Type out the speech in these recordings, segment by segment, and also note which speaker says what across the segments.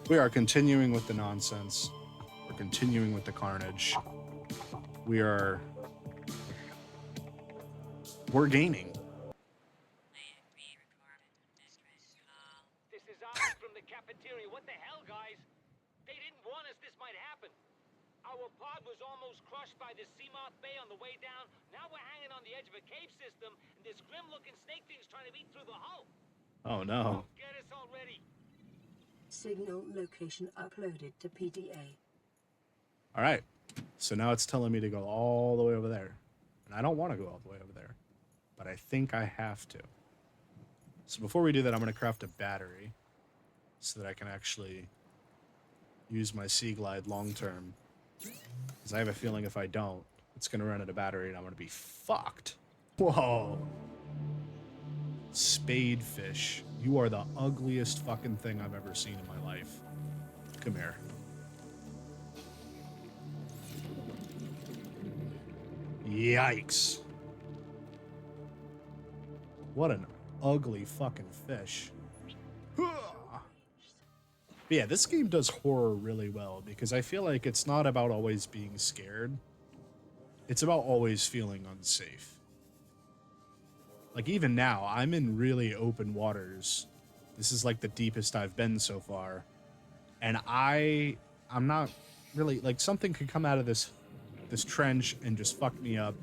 Speaker 1: We are continuing with the nonsense. We're continuing with the carnage. We're gaining.
Speaker 2: This is Ozzy from the cafeteria. What the hell, guys? They didn't warn us this might happen. Our pod was almost crushed by the Seamoth Bay on the way down. Now we're hanging on the edge of a cave system, and this grim-looking snake thing's trying to eat through the hull.
Speaker 1: Oh no.
Speaker 2: Get us already.
Speaker 3: Signal location uploaded to PDA.
Speaker 1: All right. So now it's telling me to go all the way over there. And I don't want to go all the way over there. But I think I have to. So before we do that, I'm going to craft a battery so that I can actually use my Sea Glide long term. Because I have a feeling if I don't, it's going to run out of battery and I'm going to be fucked. Whoa. Spadefish. You are the ugliest fucking thing I've ever seen in my life. Come here. Yikes. What an ugly fucking fish. But yeah, this game does horror really well because I feel like it's not about always being scared. It's about always feeling unsafe. Like even now, I'm in really open waters. This is like the deepest I've been so far. And I'm not really like something could come out of this trench and just fuck me up,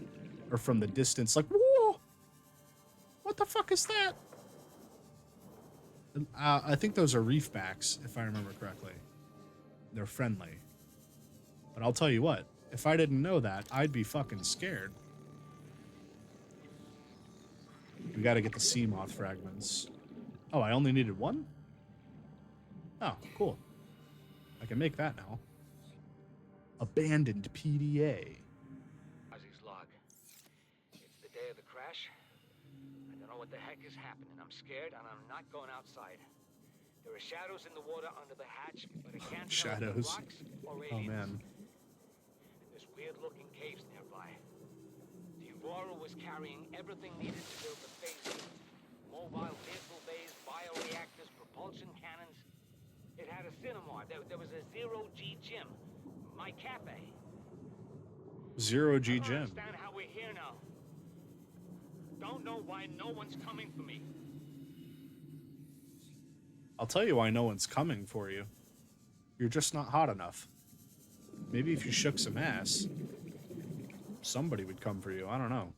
Speaker 1: or from the distance like, whoa, what the fuck is that? I think those are reefbacks, if I remember correctly. They're friendly. But I'll tell you what, if I didn't know that, I'd be fucking scared. We gotta get the Seamoth fragments. Oh, I only needed one? Oh, cool. I can make that now. Abandoned PDA.
Speaker 2: Ozzy's log. It's the day of the crash. I don't know what the heck is happening. I'm scared and I'm not going outside. There are shadows in the water under the hatch, but I can't tell if they're
Speaker 1: Shadows.
Speaker 2: rocks or
Speaker 1: Oh
Speaker 2: aliens.
Speaker 1: man.
Speaker 2: And there's weird-looking caves nearby. The Aurora was carrying everything needed to build the phase unit. Mobile vehicle bays, bioreactors, propulsion cannons. It had a cinema. There was a zero-G gym. My cafe.
Speaker 1: Zero G
Speaker 2: I don't
Speaker 1: gem.
Speaker 2: understand how we're here now. Don't know why no one's coming for me.
Speaker 1: I'll tell you why no one's coming for you. You're just not hot enough. Maybe if you shook some ass, somebody would come for you. I don't know.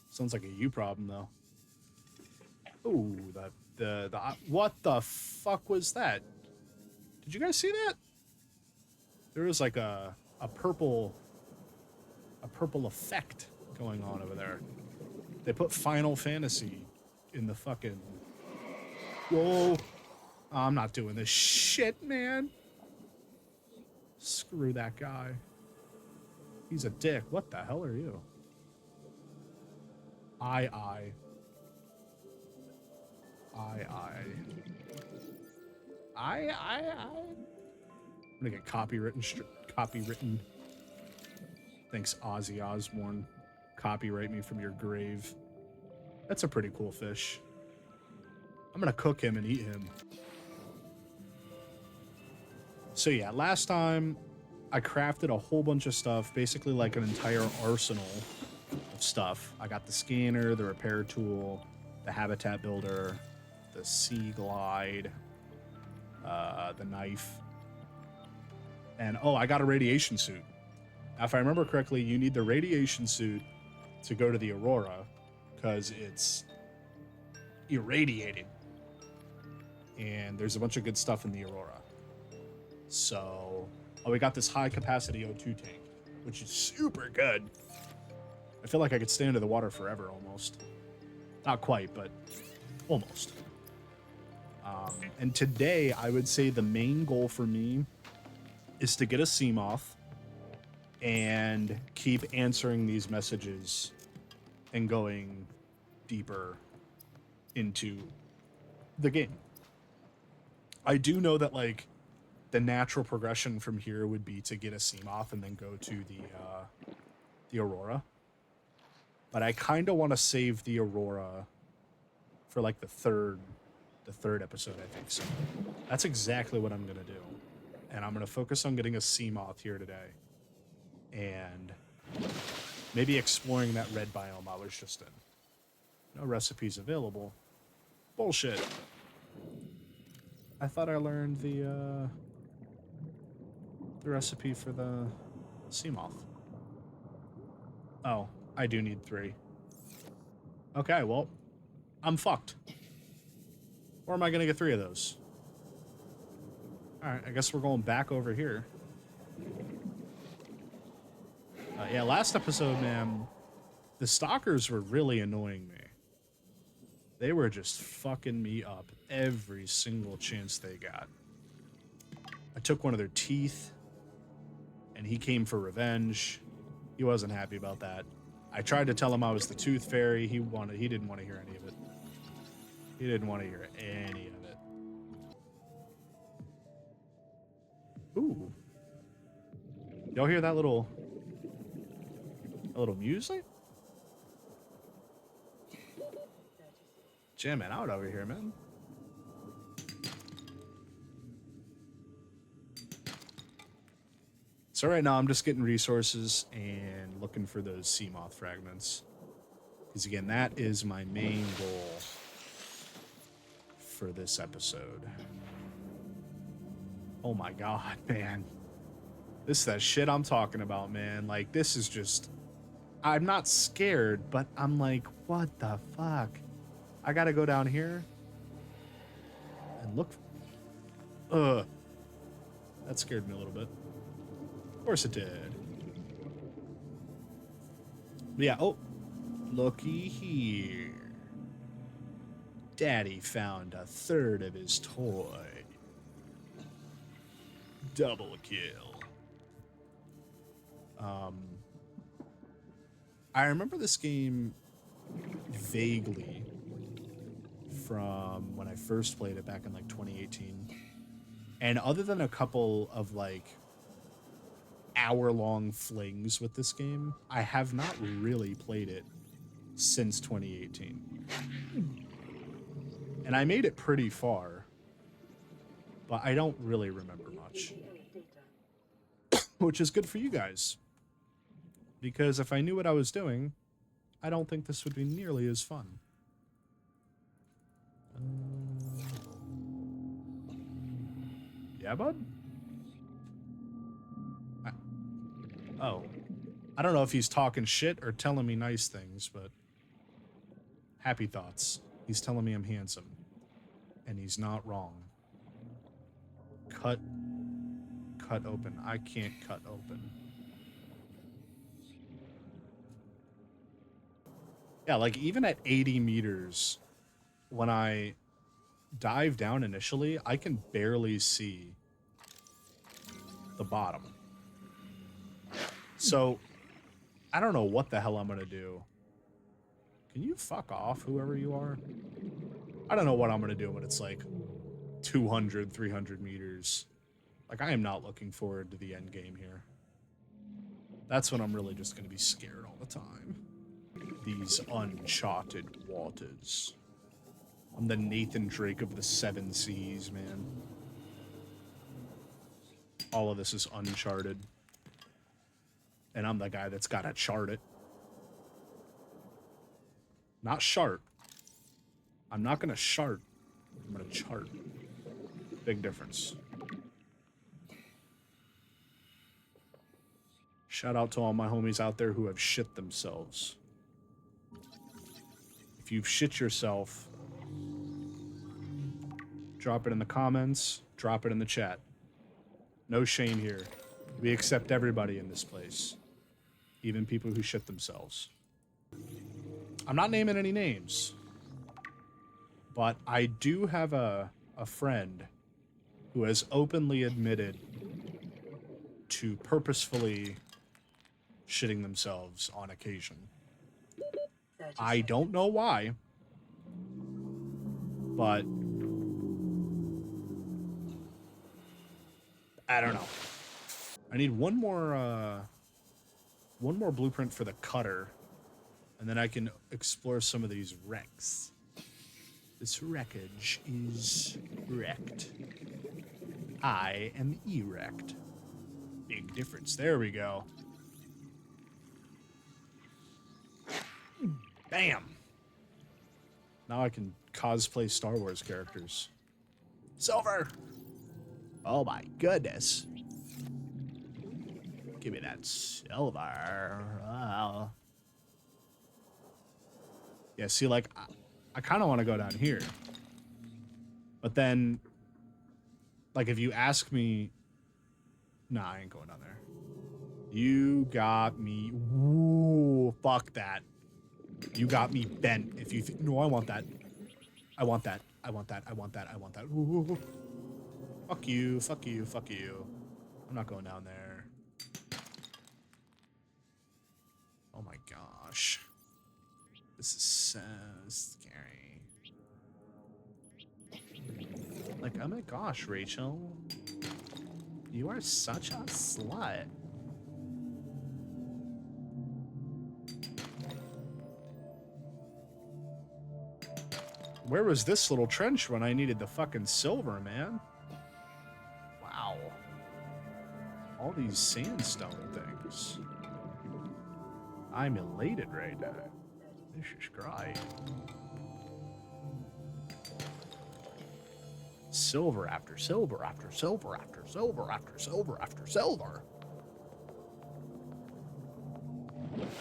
Speaker 1: Sounds like a you problem though. Ooh, the what the fuck was that? Did you guys see that? There was like a purple effect going on over there. They put Final Fantasy in the fucking. Whoa! I'm not doing this shit, man. Screw that guy. He's a dick. What the hell are you? I. I'm gonna get copywritten. Thanks, Ozzy Osbourne. Copyright me from your grave. That's a pretty cool fish. I'm gonna cook him and eat him. So yeah, last time I crafted a whole bunch of stuff, basically like an entire arsenal of stuff. I got the scanner, the repair tool, the habitat builder, the Sea Glide, the knife, and oh, I got a radiation suit. If I remember correctly, you need the radiation suit to go to the Aurora because it's irradiated. And there's a bunch of good stuff in the Aurora. So, oh, we got this high capacity O2 tank, which is super good. I feel like I could stay under the water forever almost. Not quite, but almost. And today, I would say the main goal for me is to get a Seamoth and keep answering these messages and going deeper into the game. I do know that like the natural progression from here would be to get a Seamoth and then go to the Aurora. But I kind of want to save the Aurora for like the third the third episode, I think. So that's exactly what I'm going to do. And I'm going to focus on getting a Seamoth here today. And maybe exploring that red biome I was just in. No recipes available. Bullshit. I thought I learned the recipe for the Seamoth. Oh, I do need 3. Okay, well, I'm fucked. Or am I going to get 3 of those? Alright, I guess we're going back over here. Yeah, last episode, man, the stalkers were really annoying me. They were just fucking me up every single chance they got. I took one of their teeth, and he came for revenge. He wasn't happy about that. I tried to tell him I was the Tooth Fairy. He didn't want to hear any of it. He didn't want to hear any of it. Ooh. Y'all hear that little music? Jamming out over here, man. So right now I'm just getting resources and looking for those Seamoth fragments. Because again, that is my main goal for this episode. Oh my god, man. This is that shit I'm talking about, man. Like, this is just... I'm not scared, but I'm like, what the fuck? I gotta go down here and look. That scared me a little bit. Of course it did. But yeah, oh, looky here. Daddy found a third of his toy. Double kill. I remember this game vaguely from when I first played it back in like 2018. And other than a couple of like hour-long flings with this game, I have not really played it since 2018. And I made it pretty far, but I don't really remember much. Which is good for you guys. Because if I knew what I was doing, I don't think this would be nearly as fun. Yeah, bud? Oh. I don't know if he's talking shit or telling me nice things, but... Happy thoughts. He's telling me I'm handsome. And he's not wrong. Cut open. I can't cut open. Yeah, like even at 80 meters, when I dive down initially, I can barely see the bottom. So, I don't know what the hell I'm gonna do. Can you fuck off, whoever you are? I don't know what I'm gonna do when it's like 200, 300 meters. Like, I am not looking forward to the end game here. That's when I'm really just gonna be scared all the time. These uncharted waters. I'm the Nathan Drake of the 7 seas, man. All of this is uncharted. And I'm the guy that's gotta chart it. Not shart. I'm not gonna shart. I'm gonna chart. Big difference. Shout out to all my homies out there who have shit themselves. If you've shit yourself, drop it in the comments, drop it in the chat. No shame here. We accept everybody in this place. Even people who shit themselves. I'm not naming any names. But I do have a friend who has openly admitted to purposefully shitting themselves on occasion. I don't know why, but I don't know. I need one more blueprint for the cutter, and then I can explore some of these wrecks. This wreckage is wrecked. I am erect. Big difference. There we go. Bam! Now I can cosplay Star Wars characters. Silver! Oh my goodness. Give me that silver. Oh. Yeah, see, like, I kind of want to go down here. But then, like, if you ask me... Nah, I ain't going down there. You got me... Ooh, fuck that. You got me bent. If you... No, I want that. I want that. I want that. I want that. I want that. Ooh. Fuck you. Fuck you. Fuck you. I'm not going down there. Oh my gosh. This is so scary. Like, oh my gosh, Rachel. You are such a slut. Where was this little trench when I needed the fucking silver, man? Wow. All these sandstone things. I'm elated right now. This is great. Silver after silver after silver after silver after silver after silver.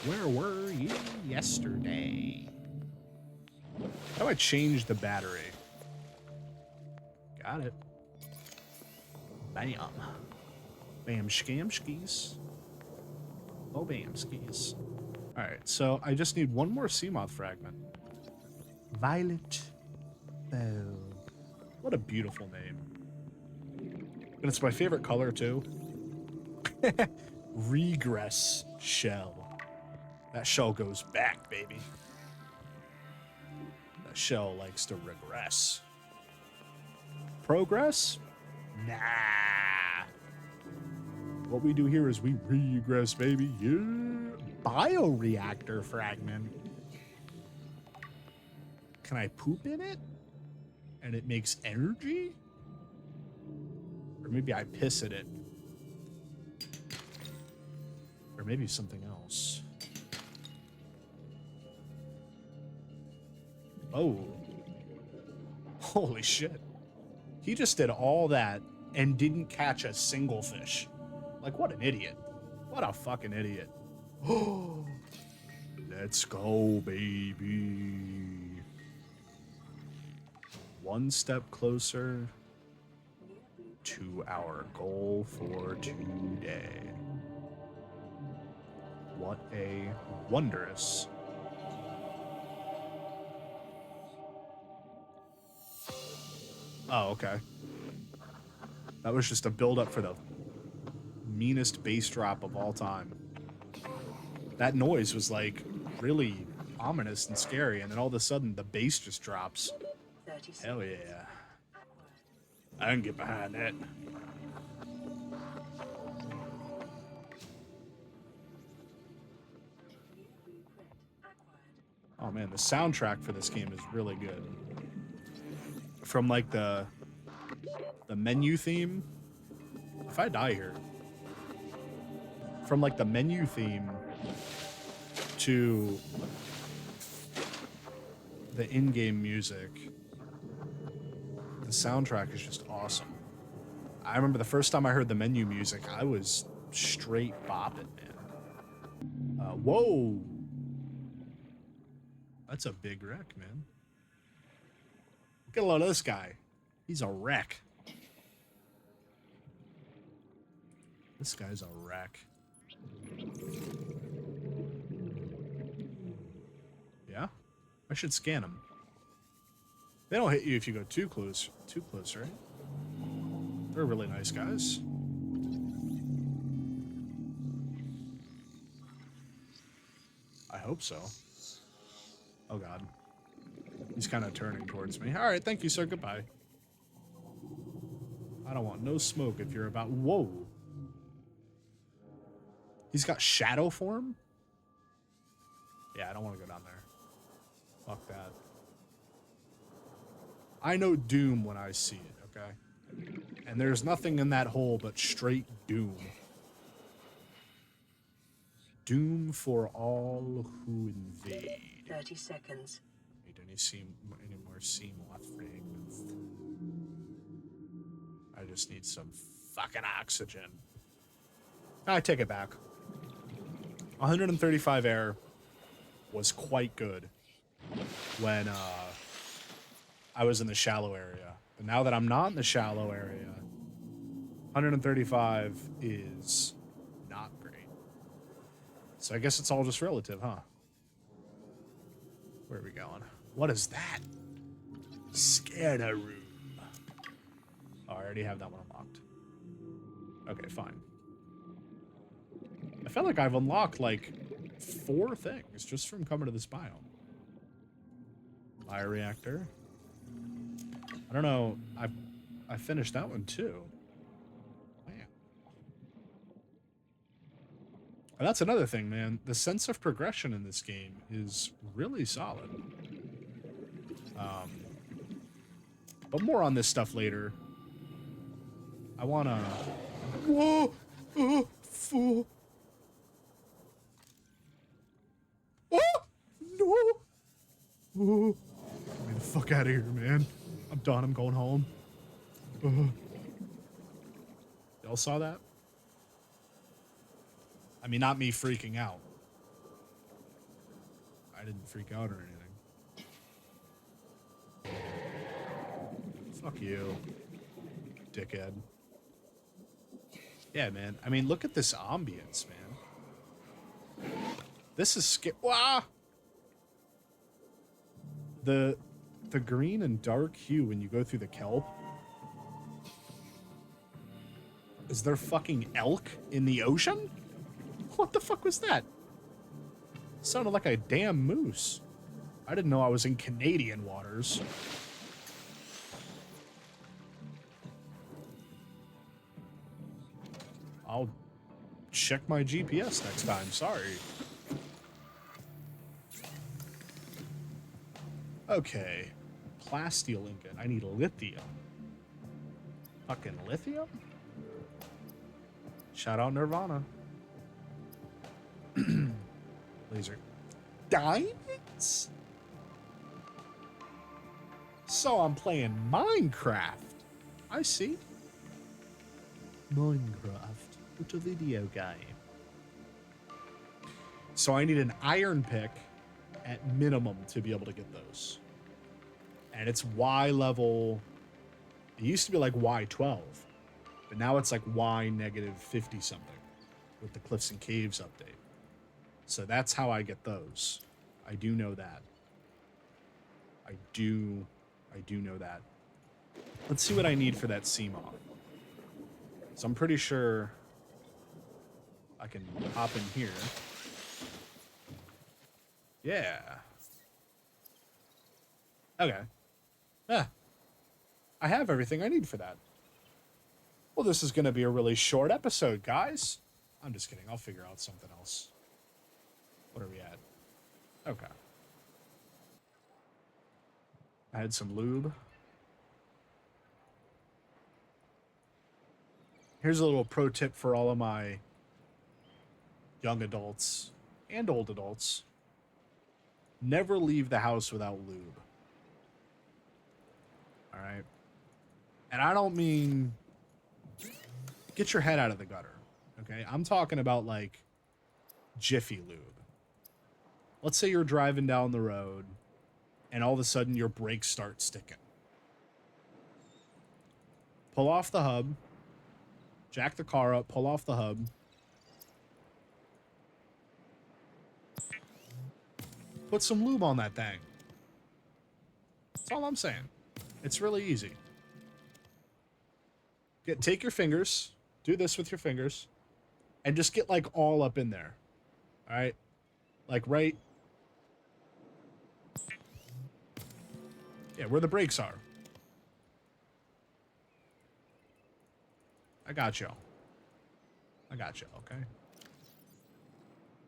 Speaker 1: Where were you yesterday? How do I change the battery? Got it. Bam. Bam scam skis. Oh, bam skis. Alright, so I just need one more Seamoth fragment. Violet Bow. What a beautiful name. And it's my favorite color, too. Regress shell. That shell goes back, baby. That shell likes to regress. Progress? Nah. What we do here is we regress, baby. Yeah. Bioreactor fragment. Can I poop in it? And it makes energy? Or maybe I piss in it. Or maybe something else. Oh. Holy shit. He just did all that and didn't catch a single fish. Like, what an idiot. What a fucking idiot. Oh. Let's go, baby. One step closer to our goal for today. What a wondrous. Oh, okay. That was just a build-up for the meanest bass drop of all time. That noise was like really ominous and scary, and then all of a sudden the bass just drops. Hell yeah. I can get behind that. Oh man, the soundtrack for this game is really good. From like the menu theme. If I die here. From like the menu theme to the in-game music. The soundtrack is just awesome. I remember the first time I heard the menu music, I was straight bopping, man. Whoa! That's a big wreck, man. Look at a load of this guy. He's a wreck. This guy's a wreck. Yeah? I should scan him. They don't hit you if you go too close, right? They're really nice guys. I hope so. Oh god. He's kind of turning towards me. Alright, thank you, sir. Goodbye. I don't want no smoke if you're about... Whoa. He's got shadow form? Yeah, I don't want to go down there. Fuck that. I know doom when I see it, okay? And there's nothing in that hole but straight doom. Doom for all who invade.
Speaker 3: 30 seconds.
Speaker 1: Need any more Seamoth fragments? I just need some fucking oxygen. I take it back. 135 air was quite good when I was in the shallow area. But now that I'm not in the shallow area, 135 is not great. So I guess it's all just relative, huh? Where are we going? What is that? Scanner room. Oh, I already have that one unlocked. Okay, fine. I felt like I've unlocked like 4 things just from coming to this biome. Bioreactor. I don't know. I finished that one too. Man. And that's another thing, man. The sense of progression in this game is really solid. But more on this stuff later. I wanna. Whoa! Fool! Oh! No! Oh. Get me the fuck out of here, man. I'm done. I'm going home. Y'all saw that? I mean, not me freaking out. I didn't freak out or anything. Fuck you, dickhead. Yeah, man. I mean, look at this ambience, man. This is scary. Wow! The green and dark hue when you go through the kelp. Is there fucking elk in the ocean? What the fuck was that? Sounded like a damn moose. I didn't know I was in Canadian waters. I'll check my GPS next time. Sorry. Okay. Plasteel ingot. I need lithium. Fucking lithium? Shout out Nirvana. Laser. Diamonds? So I'm playing Minecraft. I see. Minecraft. It's a video game. So I need an iron pick at minimum to be able to get those. And it's Y level. It used to be like Y12. But now it's like Y negative 50 something with the Cliffs and Caves update. So that's how I get those. I do know that. I do know that. Let's see what I need for that Seamoth. So I'm pretty sure I can hop in here. Yeah. Okay. Yeah. I have everything I need for that. Well, this is going to be a really short episode, guys. I'm just kidding. I'll figure out something else. What are we at? Okay. I had some lube. Here's a little pro tip for all of my young adults and old adults. Never leave the house without lube. All right? And I don't mean get your head out of the gutter, okay? I'm talking about like Jiffy Lube. Let's say you're driving down the road and all of a sudden your brakes start sticking. Pull off the hub, jack the car up, pull off the hub. Put some lube on that thing. That's all I'm saying. It's really easy. Take your fingers, do this with your fingers, and just get like all up in there. All right? Like right. Yeah, where the brakes are. I got y'all. I got y'all, okay?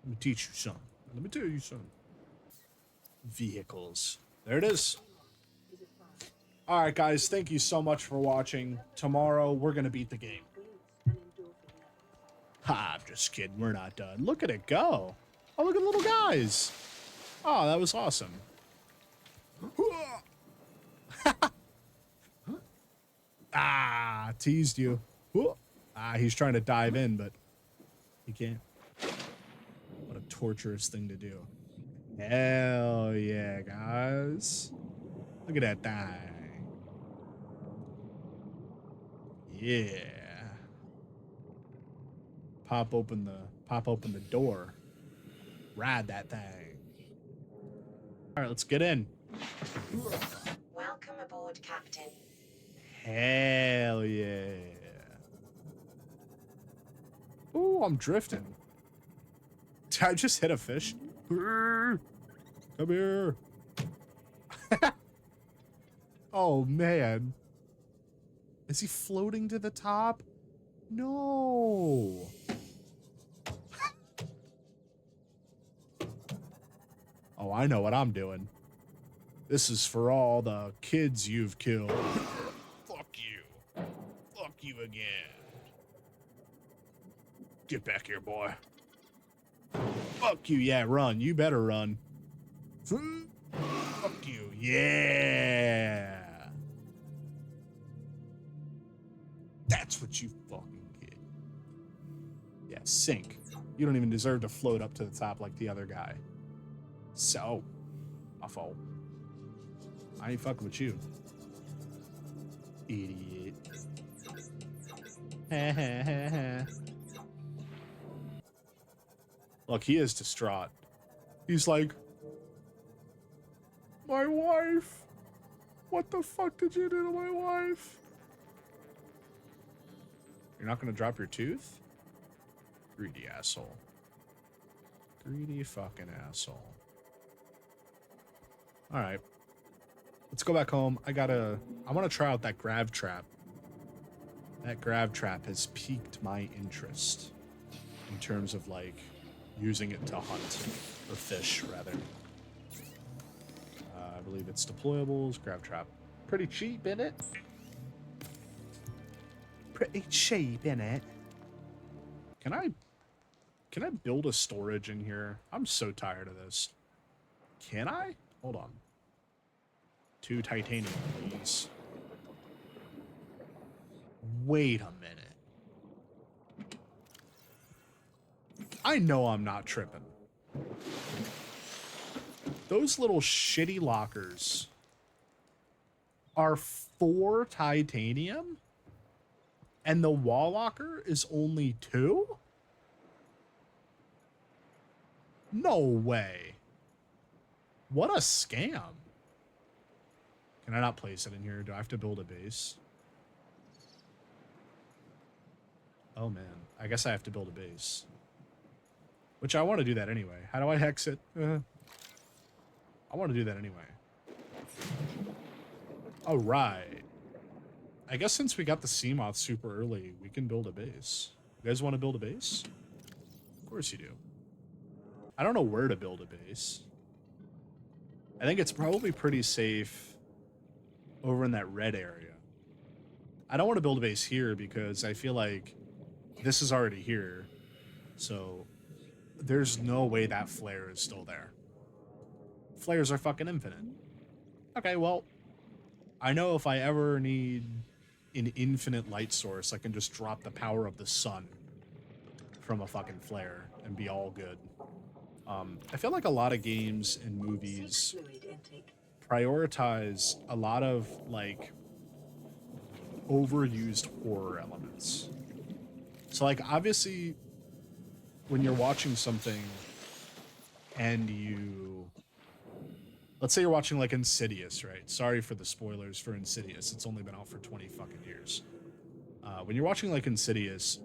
Speaker 1: Let me teach you something. Let me tell you something. Vehicles. There it is. All right, guys, thank you so much for watching. Tomorrow, we're going to beat the game. Ha, I'm just kidding. We're not done. Look at it go. Oh, look at the little guys. Oh, that was awesome. Ah, teased you. Ah, he's trying to dive in, but he can't. What a torturous thing to do. Hell yeah, guys. Look at that thing. Yeah. Pop open the door. Ride that thing. All right, let's get in.
Speaker 4: Welcome aboard, Captain.
Speaker 1: Hell yeah. Ooh, I'm drifting. Did I just hit a fish? Come here. Oh, man. Is he floating to the top? No. Oh, I know what I'm doing. This is for all the kids you've killed. Fuck you. Fuck you again. Get back here, boy. Fuck you. Yeah, run. You better run. Fuck you. Yeah. That's what you fucking get. Yeah, sink. You don't even deserve to float up to the top like the other guy. So, my fault. I ain't fucking with you. Idiot. Look, he is distraught. He's like, my wife. What the fuck did you do to my wife? You're not gonna drop your tooth? Greedy asshole. Greedy fucking asshole. Alright. Let's go back home. I want to try out that grav trap. That grav trap has piqued my interest in terms of, like, using it to hunt. Or fish, rather. I believe it's deployables, grav trap. Pretty cheap, innit? Pretty cheap, innit? Can I build a storage in here? I'm so tired of this. Can I? Hold on. 2 titanium, please. Wait a minute. I know I'm not tripping. Those little shitty lockers are 4 titanium? And the wall locker is only 2? No way. What a scam. Can I not place it in here? Do I have to build a base? Oh, man. I guess I have to build a base. Which I want to do that anyway. How do I exit? I want to do that anyway. All right. I guess since we got the Seamoth super early, we can build a base. You guys want to build a base? Of course you do. I don't know where to build a base. I think it's probably pretty safe over in that red area. I don't want to build a base here because I feel like this is already here. So there's no way that flare is still there. Flares are fucking infinite. Okay, well, I know if I ever need an infinite light source, I can just drop the power of the sun from a fucking flare and be all good. I feel like a lot of games and movies prioritize a lot of, like, overused horror elements. So, like, obviously, when you're watching something and let's say you're watching, like, Insidious, right? Sorry for the spoilers for Insidious. It's only been out for 20 fucking years. When you're watching, like, Insidious,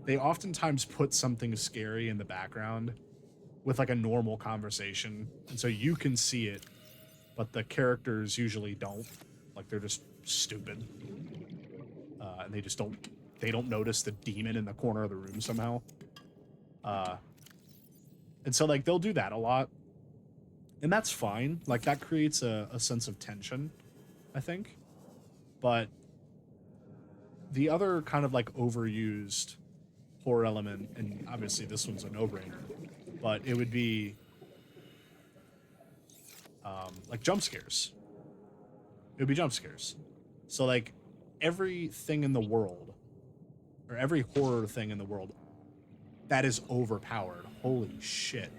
Speaker 1: they oftentimes put something scary in the background with, like, a normal conversation. And so you can see it, but the characters usually don't. Like, they're just stupid. And they don't notice the demon in the corner of the room somehow. And so, like, they'll do that a lot. And that's fine. Like, that creates a sense of tension, I think. But the other kind of like overused horror element, and obviously this one's a no-brainer, but it would be like jump scares. It would be jump scares. So like everything in the world, or every horror thing in the world, that is overpowered. Holy shit.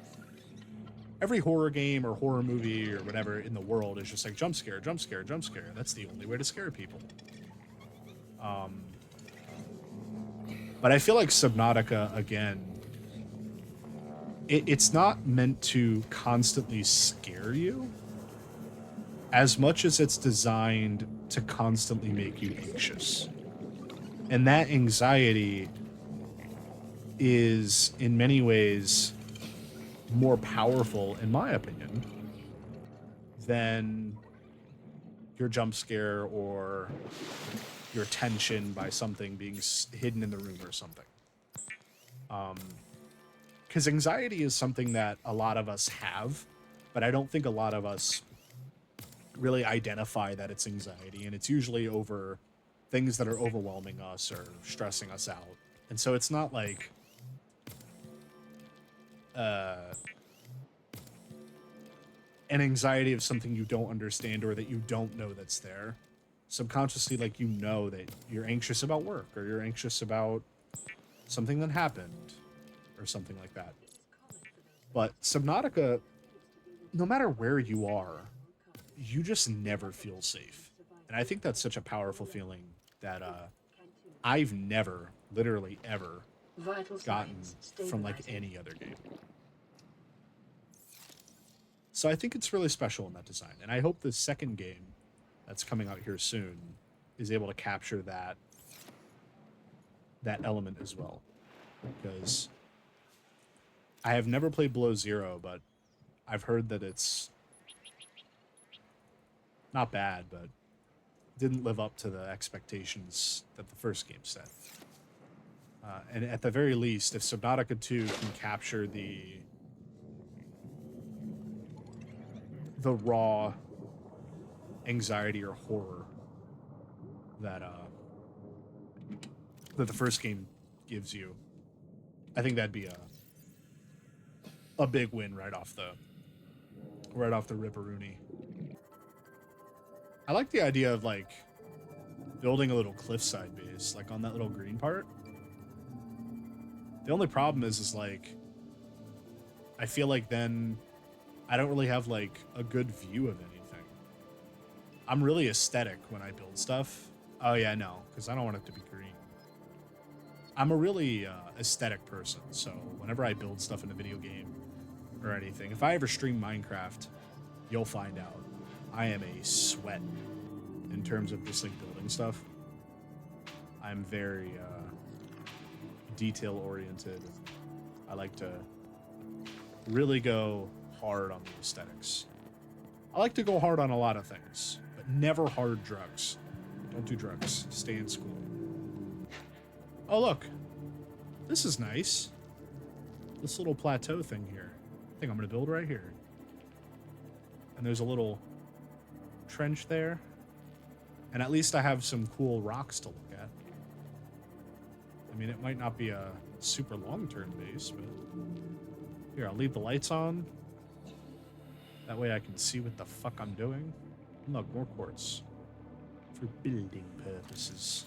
Speaker 1: Every horror game or horror movie or whatever in the world is just like jump scare, jump scare, jump scare. That's the only way to scare people. But I feel like Subnautica, again, it's not meant to constantly scare you as much as it's designed to constantly make you anxious. And that anxiety is, in many ways, more powerful, in my opinion, than your jump scare or your tension by something being hidden in the room or something. Because anxiety is something that a lot of us have, but I don't think a lot of us really identify that it's anxiety, and it's usually over things that are overwhelming us or stressing us out. And so it's not like an anxiety of something you don't understand or that you don't know that's there. Subconsciously, like, you know that you're anxious about work, or you're anxious about something that happened or something like that. But Subnautica, no matter where you are, you just never feel safe. And I think that's such a powerful feeling that I've never, literally ever,
Speaker 3: Vital
Speaker 1: gotten
Speaker 3: signs
Speaker 1: from like
Speaker 3: stabilizing.
Speaker 1: any other game. So I think it's really special in that design. And I hope the second game that's coming out here soon is able to capture that element as well. Because I have never played Below Zero, but I've heard that it's not bad, but didn't live up to the expectations that the first game set. And at the very least, if Subnautica 2 can capture the raw anxiety or horror that that the first game gives you, I think that'd be a big win right off the ripperoonie. I like the idea of like building a little cliffside base, like on that little green part. The only problem is like I feel like then I don't really have like a good view of anything. I'm really aesthetic when I build stuff. Oh yeah, no, because I don't want it to be green. I'm a really aesthetic person, so whenever I build stuff in a video game or anything, if I ever stream Minecraft, you'll find out I am a sweat in terms of just like building stuff. I'm very detail oriented. I like to really go hard on the aesthetics. I like to go hard on a lot of things, but never hard drugs. Don't do drugs. Stay in school. Oh, look. This is nice. This little plateau thing here. I think I'm going to build right here. And there's a little trench there. And at least I have some cool rocks to look at. I mean, it might not be a super long-term base, but... Here, I'll leave the lights on. That way I can see what the fuck I'm doing. And look, more quartz. For building purposes.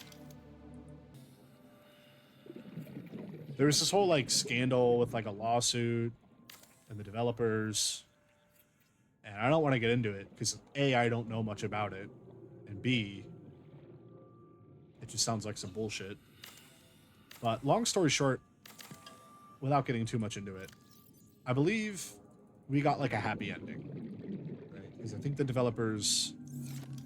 Speaker 1: There was this whole, like, scandal with, like, a lawsuit and the developers. And I don't want to get into it, because A, I don't know much about it. And B, it just sounds like some bullshit. But long story short, without getting too much into it, I believe we got like a happy ending, right? Because I think the developers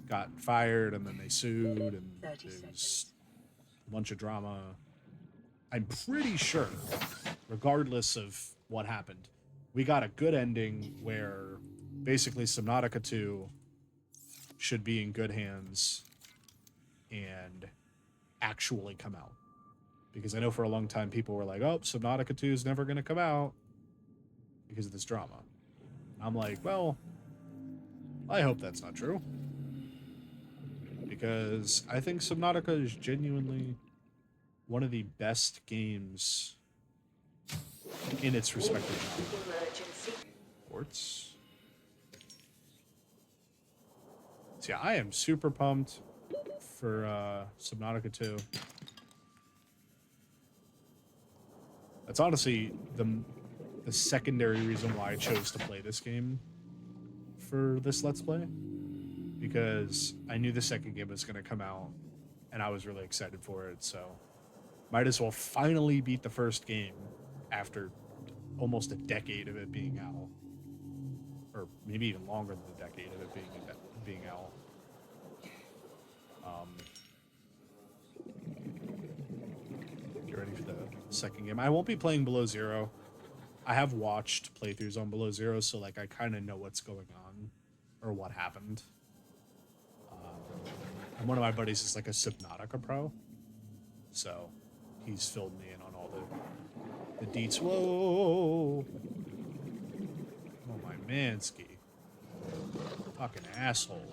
Speaker 1: got fired and then they sued and there's a bunch of drama. I'm pretty sure, regardless of what happened, we got a good ending where basically Subnautica 2 should be in good hands and actually come out. Because I know for a long time people were like, oh, Subnautica 2 is never going to come out because of this drama. I'm like, well, I hope that's not true. because I think Subnautica is genuinely one of the best games in its respective genre.
Speaker 3: Emergency.
Speaker 1: Ports. So yeah, I am super pumped for Subnautica 2. That's honestly the secondary reason why I chose to play this game for this Let's Play. Because I knew the second game was going to come out, and I was really excited for it, so might as well finally beat the first game after almost a decade of it being out. Or maybe even longer than a decade of it being out. Get ready for the second game. I won't be playing Below Zero. I have watched playthroughs on Below Zero, so like I kind of know what's going on or what happened. And one of my buddies is like a Subnautica pro, so he's filled me in on all the deets. Whoa! Oh my Mansky, fucking asshole!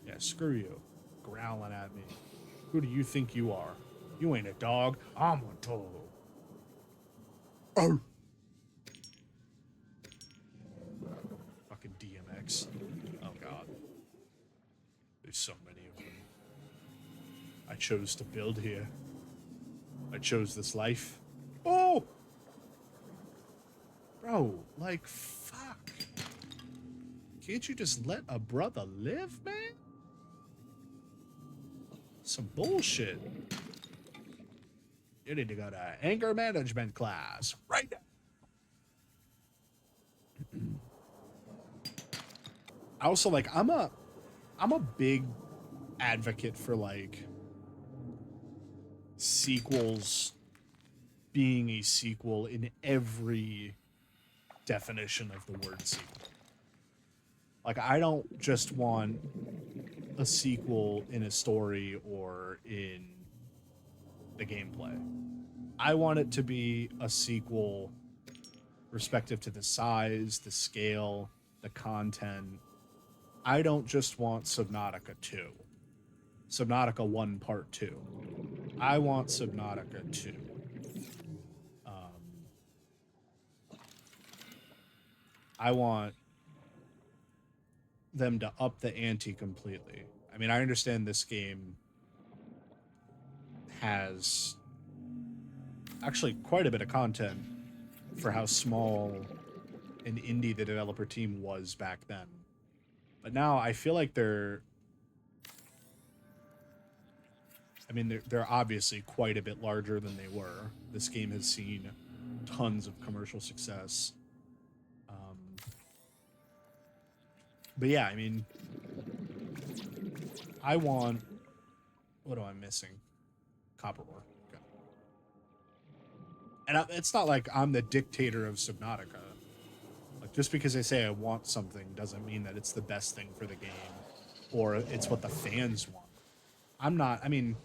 Speaker 1: Yeah, screw you, growling at me. Who do you think you are? You ain't a dog. I'm a dog. Oh. Fucking DMX. Oh god. There's so many of them. I chose to build here. I chose this life. Oh! Bro, like, fuck. Can't you just let a brother live, man? Some bullshit. You need to go to anger management class right now. I also like I'm a big advocate for like sequels being a sequel in every definition of the word sequel. Like I don't just want a sequel in a story or in the gameplay. I want it to be a sequel respective to the size, the scale, the content. I don't just want Subnautica 2. Subnautica 1 Part 2. I want Subnautica 2. I want them to up the ante completely. I mean, I understand this game has actually quite a bit of content for how small and indie the developer team was back then. But now I feel like they're obviously quite a bit larger than they were. This game has seen tons of commercial success. But yeah, I mean, I want... What am I missing? Copper ore. Okay. And it's not like I'm the dictator of Subnautica. Like, just because I say I want something doesn't mean that it's the best thing for the game or it's what the fans want. I'm not... I mean,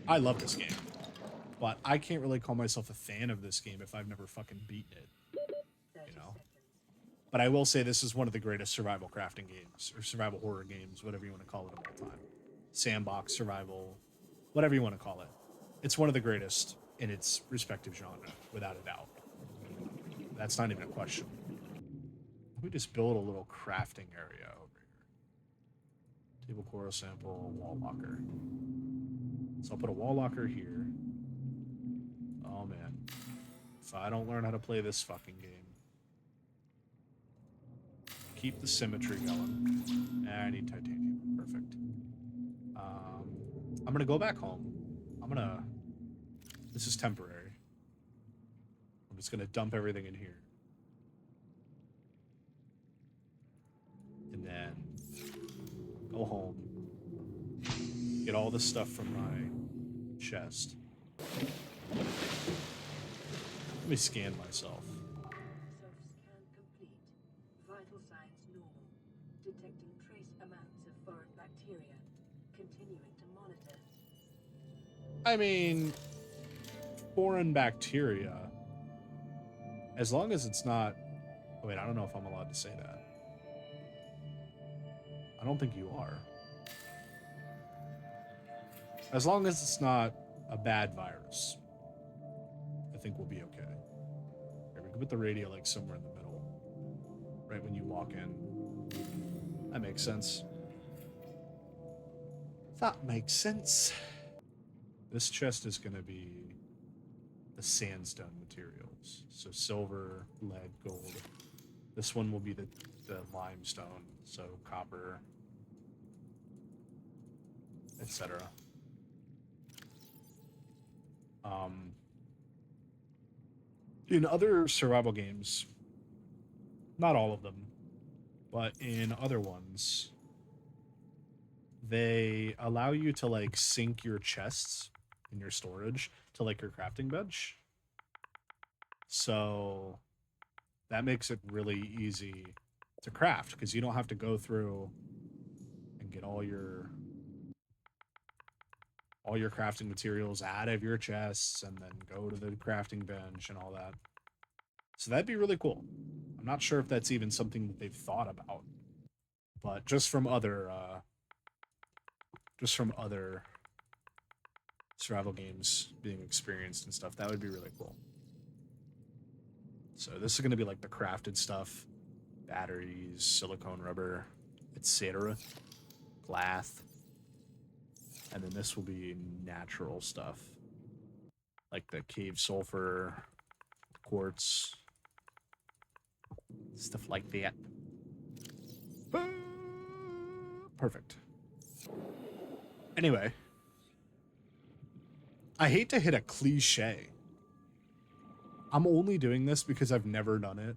Speaker 1: I love this game, but I can't really call myself a fan of this game if I've never fucking beaten it. You know? But I will say this is one of the greatest survival crafting games, or survival horror games, whatever you want to call it of all time. Sandbox, survival, whatever you want to call it. It's one of the greatest in its respective genre, without a doubt. That's not even a question. We just build a little crafting area over here. Table coral sample, wall locker. So I'll put a wall locker here. Oh man. If I don't learn how to play this fucking game. Keep the symmetry going. I need titanium. Perfect. I'm gonna go back home. This is temporary. I'm just gonna dump everything in here. And then go home. Get all the stuff from my chest. Let me scan myself.
Speaker 3: Self-scan complete. Vital signs normal. Detecting trace amounts of foreign bacteria. Continuing to monitor.
Speaker 1: I mean, foreign bacteria. As long as it's not... Oh, wait, I don't know if I'm allowed to say that. I don't think you are. As long as it's not a bad virus, I think we'll be okay. Here, we can put the radio like somewhere in the middle, right when you walk in. That makes sense. That makes sense. This chest is going to be the sandstone materials. So silver, lead, gold. This one will be the limestone, so copper, etc. In other survival games, not all of them, but in other ones, they allow you to like sync your chests in your storage to like your crafting bench. So that makes it really easy to craft because you don't have to go through and get all your crafting materials out of your chests and then go to the crafting bench and all that. So that'd be really cool. I'm not sure if that's even something that they've thought about, but just from other survival games being experienced and stuff, that would be really cool. So this is going to be like the crafted stuff, batteries, silicone rubber, etc., glass. And then this will be natural stuff, like the cave sulfur, quartz, stuff like that. Perfect. Anyway, I hate to hit a cliche. I'm only doing this because I've never done it,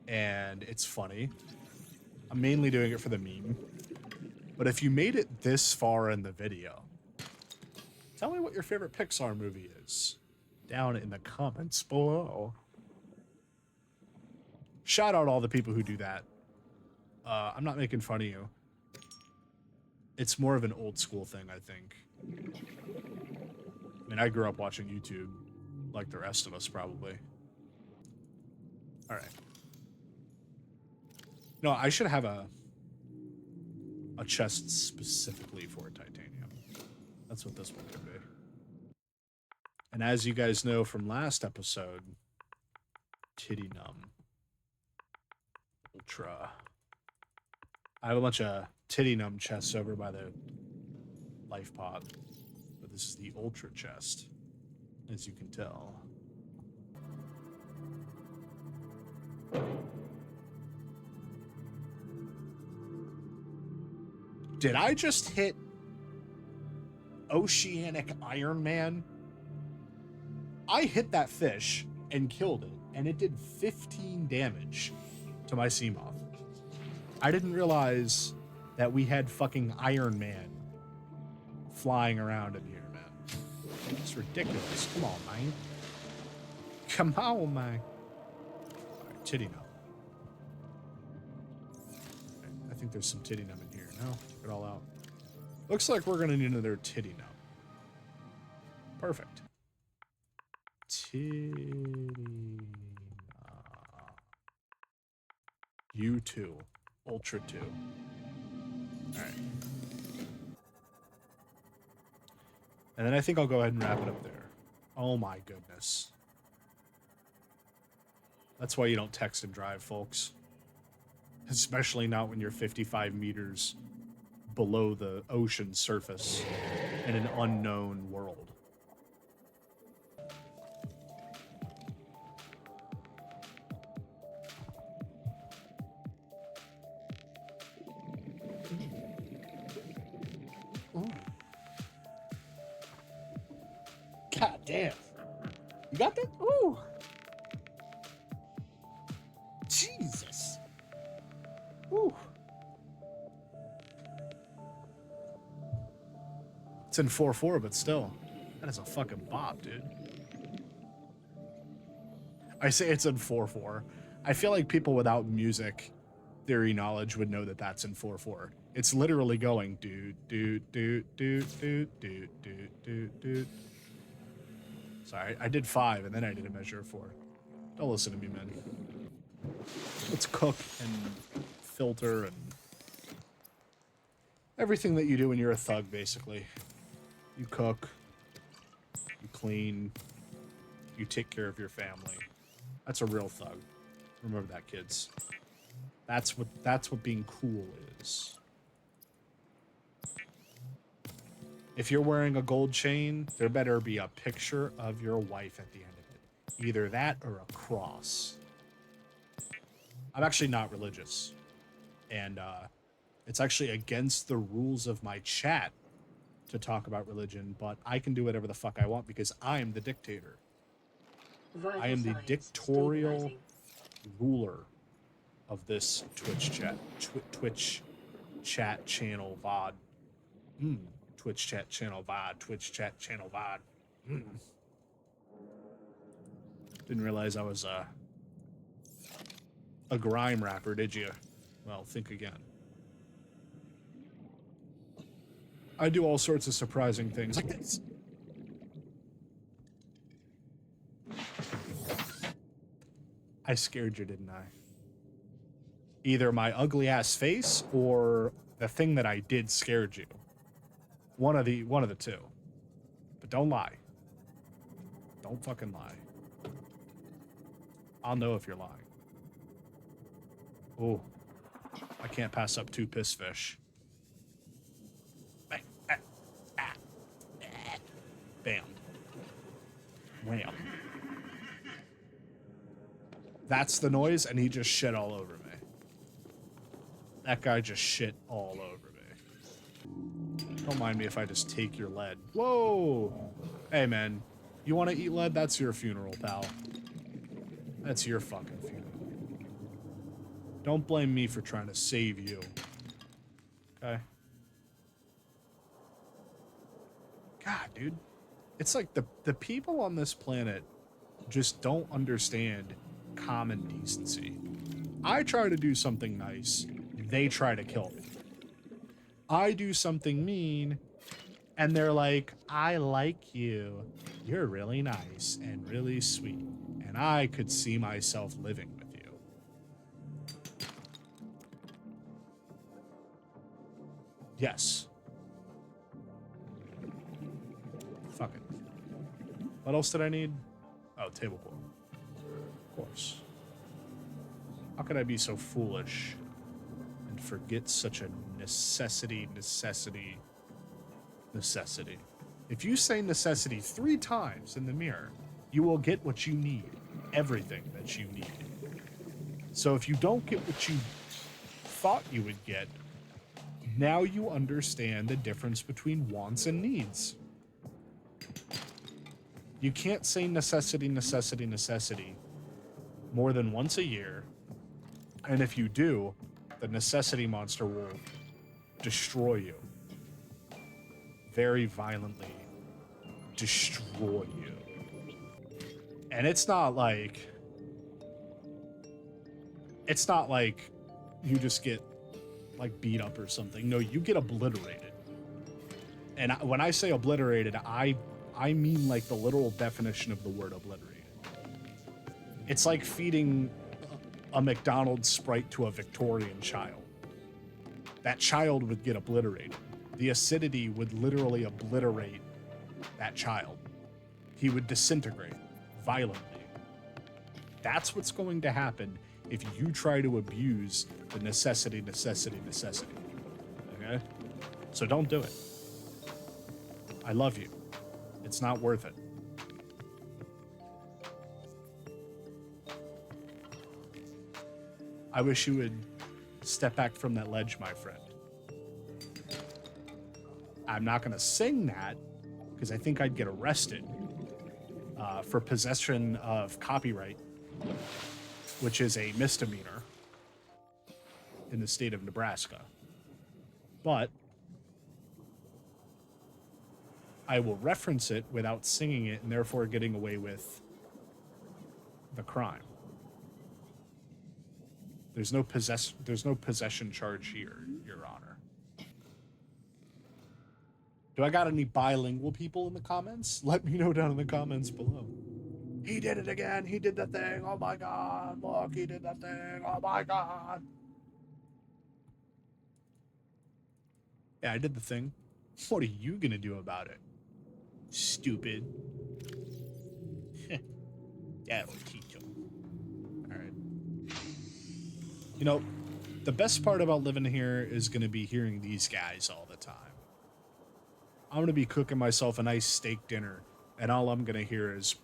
Speaker 1: and it's funny. I'm mainly doing it for the meme. But if you made it this far in the video, tell me what your favorite Pixar movie is down in the comments below. Shout out all the people who do that. I'm not making fun of you. It's more of an old school thing, I think. I mean, I grew up watching YouTube like the rest of us, probably. All right. No, I should have a chest specifically for titanium. That's what this one could be. And as you guys know from last episode, Titty Numb. Ultra. I have a bunch of Titty Numb chests over by the life pod. But this is the Ultra chest, as you can tell. Did I just hit Oceanic Iron Man? I hit that fish and killed it, and it did 15 damage to my Seamoth. I didn't realize that we had fucking Iron Man flying around in here, man. It's ridiculous. Come on, man. Come on, man. Alright, titty numb. Okay, I think there's some titty numb in here. No, check it all out. Looks like we're gonna need another titty numb. Perfect. Titty numb. U2. Ultra 2. Alright. And then I think I'll go ahead and wrap it up there. Oh my goodness. That's why you don't text and drive, folks. Especially not when you're 55 meters below the ocean surface in an unknown world. Ooh. God damn. You got that? Ooh. Jesus. Ooh. It's in 4-4, but still. That is a fucking bop, dude. I say it's in 4-4. I feel like people without music theory knowledge would know that that's in 4-4. It's literally going do do do do do do do do do. Sorry, I did 5 and then I did a measure of 4. Don't listen to me, man. Let's cook and filter and everything that you do when you're a thug, basically. You cook. You clean. You take care of your family. That's a real thug. Remember that, kids. That's what being cool is. If you're wearing a gold chain, there better be a picture of your wife at the end of it. Either that or a cross. I'm actually not religious. And it's actually against the rules of my chat to talk about religion, but I can do whatever the fuck I want because I am the dictator. I am the dictatorial ruler of this Twitch chat channel VOD. Twitch chat channel VOD. Twitch chat channel VOD. Didn't realize I was a grime rapper, did you? Well, think again. I do all sorts of surprising things like this. I scared you, didn't I? Either my ugly ass face or the thing that I did scared you. One of the two. But don't lie. Don't fucking lie. I'll know if you're lying. Oh, I can't pass up 2 piss fish. Bam. Wham. That's the noise, and he just shit all over me. That guy just shit all over me. Don't mind me if I just take your lead. Whoa! Hey, man. You want to eat lead? That's your funeral, pal. That's your fucking funeral. Don't blame me for trying to save you. Okay? God, dude. It's like the people on this planet just don't understand common decency. I try to do something nice, they try to kill me. I do something mean, and they're like, I like you. You're really nice and really sweet, and I could see myself living with you. Yes. Fuck it. What else did I need? Oh, tablecloth. Of course. How could I be so foolish and forget such a necessity? If you say necessity 3 times in the mirror, you will get what you need. Everything that you need. So if you don't get what you thought you would get, now you understand the difference between wants and needs. You can't say necessity more than once a year, and if you do, the necessity monster will destroy you. Very violently destroy you. And it's not like you just get like beat up or something. No, you get obliterated. And when I say obliterated, I mean like the literal definition of the word obliterated. It's like feeding a McDonald's Sprite to a Victorian child. That child would get obliterated. The acidity would literally obliterate that child. He would disintegrate violently. That's what's going to happen if you try to abuse the necessity. Okay? So don't do it. I love you. It's not worth it. I wish you would step back from that ledge, my friend. I'm not going to sing that because I think I'd get arrested for possession of copyright, which is a misdemeanor in the state of Nebraska. But I will reference it without singing it and therefore getting away with the crime. There's no possession charge here, Your Honor. Do I got any bilingual people in the comments? Let me know down in the comments below. He did it again. He did the thing. Oh my God. Look, he did the thing. Oh my God. Yeah, I did the thing. What are you going to do about it? Stupid. That'll teach him. All right. You know, the best part about living here is going to be hearing these guys all the time. I'm going to be cooking myself a nice steak dinner, and all I'm going to hear is...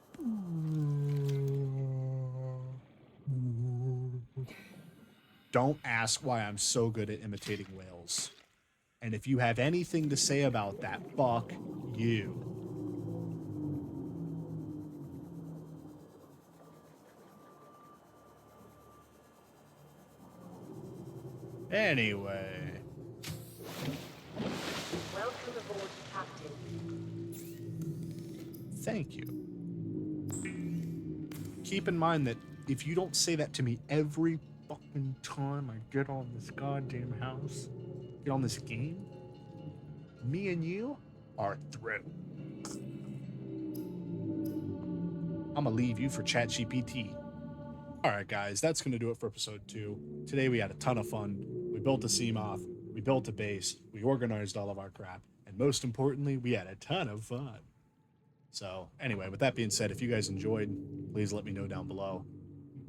Speaker 1: Don't ask why I'm so good at imitating whales. And if you have anything to say about that, fuck you. Anyway.
Speaker 3: Welcome aboard, Captain.
Speaker 1: Thank you. Keep in mind that if you don't say that to me every fucking time I get on this goddamn house, get on this game, me and you are through. I'm gonna leave you for ChatGPT. All right, guys, that's gonna do it for episode 2. Today we had a ton of fun. We built a Seamoth, we built a base, we organized all of our crap, and most importantly, we had a ton of fun. So anyway, with that being said, if you guys enjoyed, please let me know down below.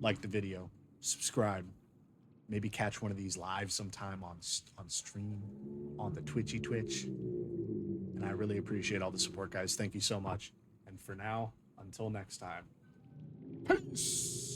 Speaker 1: Like the video, subscribe, maybe catch one of these live sometime on stream, on the Twitch. And I really appreciate all the support, guys. Thank you so much. And for now, until next time, peace.